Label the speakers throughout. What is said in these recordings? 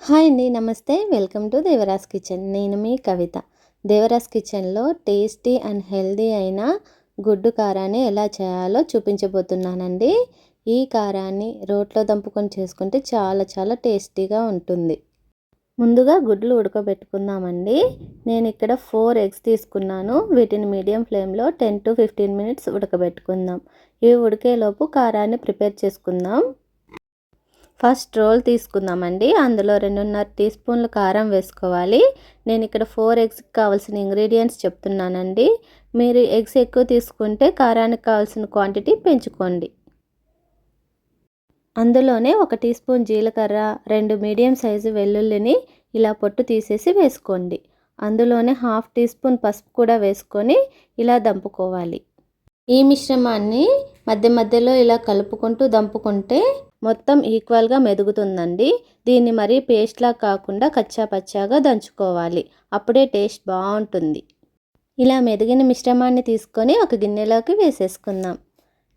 Speaker 1: Hi అండి. నమస్తే. Welcome to Devara's kitchen. నేను మీ కవిత. దేవరాస్ కిచెన్లో టేస్టీ అండ్ హెల్దీ అయిన గుడ్డు కారాన్ని ఎలా చేయాలో చూపించబోతున్నానండి. ఈ కారాన్ని రోట్లో దంపుకొని చేసుకుంటే చాలా చాలా టేస్టీగా ఉంటుంది. ముందుగా గుడ్లు ఉడకబెట్టుకుందామండి. నేను ఇక్కడ 4 ఎగ్స్ తీసుకున్నాను. వీటిని మీడియం ఫ్లేమ్లో 10 to 15 మినిట్స్ ఉడకబెట్టుకుందాం. ఇవి ఉడికేలోపు కారాన్ని ప్రిపేర్ చేసుకుందాం. ఫస్ట్ రోల్ తీసుకుందామండి. అందులో 2.5 టీ స్పూన్లు కారం వేసుకోవాలి. నేను ఇక్కడ 4 ఎగ్స్కి కావాల్సిన ఇంగ్రీడియంట్స్ చెప్తున్నానండి. మీరు ఎగ్స్ ఎక్కువ తీసుకుంటే కారానికి కావాల్సిన క్వాంటిటీ పెంచుకోండి. అందులోనే 1 టీ స్పూన్ జీలకర్ర, 2 మీడియం సైజు వెల్లుల్లిని ఇలా పొట్టు తీసేసి వేసుకోండి. అందులోనే 1/2 టీ స్పూన్ పసుపు కూడా వేసుకొని ఇలా దంపుకోవాలి. ఈ మిశ్రమాన్ని మధ్య మధ్యలో ఇలా కలుపుకుంటూ దంపుకుంటే మొత్తం ఈక్వల్గా మెదుగుతుందండి. దీన్ని మరీ పేస్ట్లా కాకుండా కచ్చా పచ్చాగా దంచుకోవాలి. అప్పుడే టేస్ట్ బాగుంటుంది. ఇలా మెదిగిన మిశ్రమాన్ని తీసుకొని ఒక గిన్నెలోకి వేసేసుకుందాం.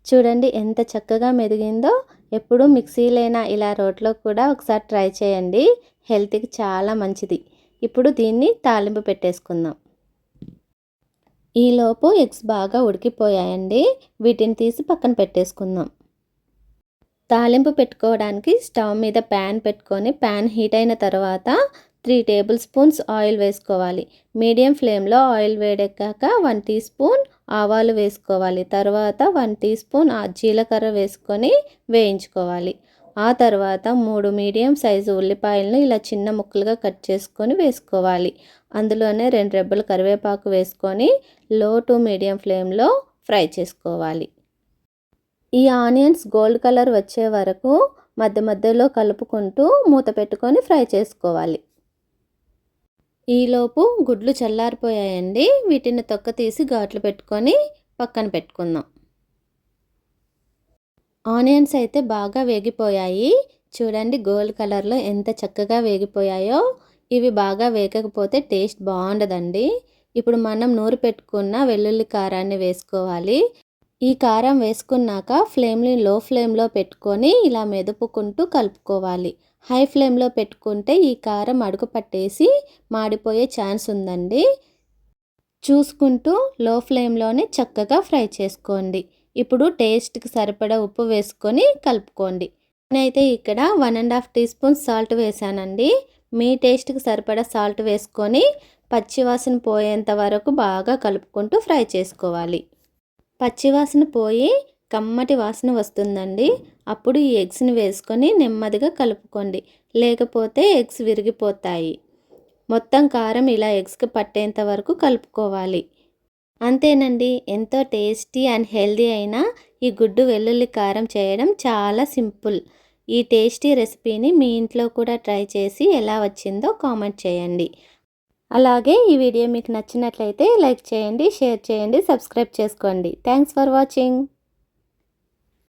Speaker 1: చూడండి ఎంత చక్కగా మెదిగిందో. ఎప్పుడు మిక్సీలైనా ఇలా రోట్లో కూడా ఒకసారి ట్రై చేయండి. హెల్త్కి చాలా మంచిది. ఇప్పుడు దీన్ని తాలింపు పెట్టేసుకుందాం. ఈలోపు ఎగ్స్ బాగా ఉడికిపోయాయండి. వీటిని తీసి పక్కన పెట్టేసుకుందాం. తాలింపు పెట్టుకోవడానికి స్టవ్ మీద ప్యాన్ పెట్టుకొని ప్యాన్ హీట్ అయిన తర్వాత 3 టేబుల్ స్పూన్స్ ఆయిల్ వేసుకోవాలి. మీడియం ఫ్లేమ్లో ఆయిల్ వేడెక్కాక 1 టీ స్పూన్ ఆవాలు వేసుకోవాలి. తర్వాత 1 టీ స్పూన్ జీలకర్ర వేసుకొని వేయించుకోవాలి. ఆ తర్వాత 3 మీడియం సైజు ఉల్లిపాయలను ఇలా చిన్న ముక్కలుగా కట్ చేసుకొని వేసుకోవాలి. అందులోనే 2 రెబ్బలు కరివేపాకు వేసుకొని లో టు మీడియం ఫ్లేమ్లో ఫ్రై చేసుకోవాలి. ఈ ఆనియన్స్ గోల్డ్ కలర్ వచ్చే వరకు మధ్య మధ్యలో కలుపుకుంటూ మూత పెట్టుకొని ఫ్రై చేసుకోవాలి. ఈలోపు గుడ్లు చల్లారిపోయాయండి. వీటిని తొక్క తీసి ఘాట్లు పెట్టుకొని పక్కన పెట్టుకుందాం. ఆనియన్స్ అయితే బాగా వేగిపోయాయి. చూడండి గోల్డ్ కలర్లో ఎంత చక్కగా వేగిపోయాయో. ఇవి బాగా వేగకపోతే టేస్ట్ బాగుండదండి. ఇప్పుడు మనం నూరు పెట్టుకున్న వెల్లుల్లి కారాన్ని వేసుకోవాలి. ఈ కారం వేసుకున్నాక ఫ్లేమ్ని లో ఫ్లేమ్లో పెట్టుకొని ఇలా మెదుపుకుంటూ కలుపుకోవాలి. హై ఫ్లేమ్లో పెట్టుకుంటే ఈ కారం అడుగు పట్టేసి మాడిపోయే ఛాన్స్ ఉందండి. చూసుకుంటూ లో ఫ్లేమ్లోనే చక్కగా ఫ్రై చేసుకోండి. ఇప్పుడు టేస్ట్కి సరిపడా ఉప్పు వేసుకొని కలుపుకోండి. నేనైతే ఇక్కడ 1.5 టీ స్పూన్ సాల్ట్ వేసానండి. మీ టేస్ట్కి సరిపడా సాల్ట్ వేసుకొని పచ్చివాసన పోయేంత వరకు బాగా కలుపుకుంటూ ఫ్రై చేసుకోవాలి. పచ్చివాసన పోయి కమ్మటి వాసన వస్తుందండి. అప్పుడు ఈ ఎగ్స్ని వేసుకొని నెమ్మదిగా కలుపుకోండి. లేకపోతే ఎగ్స్ విరిగిపోతాయి. మొత్తం కారం ఇలా ఎగ్స్కి పట్టేంత వరకు కలుపుకోవాలి. అంతేనండి. ఎంతో టేస్టీ అండ్ హెల్దీ అయిన ఈ గుడ్డు వెల్లుల్లి కారం చేయడం చాలా సింపుల్. ఈ టేస్టీ రెసిపీని మీ ఇంట్లో కూడా ట్రై చేసి ఎలా వచ్చిందో కామెంట్ చేయండి. అలాగే ఈ వీడియో మీకు నచ్చినట్లయితే లైక్ చేయండి, షేర్ చేయండి, సబ్స్క్రైబ్ చేసుకోండి. Thanks for watching.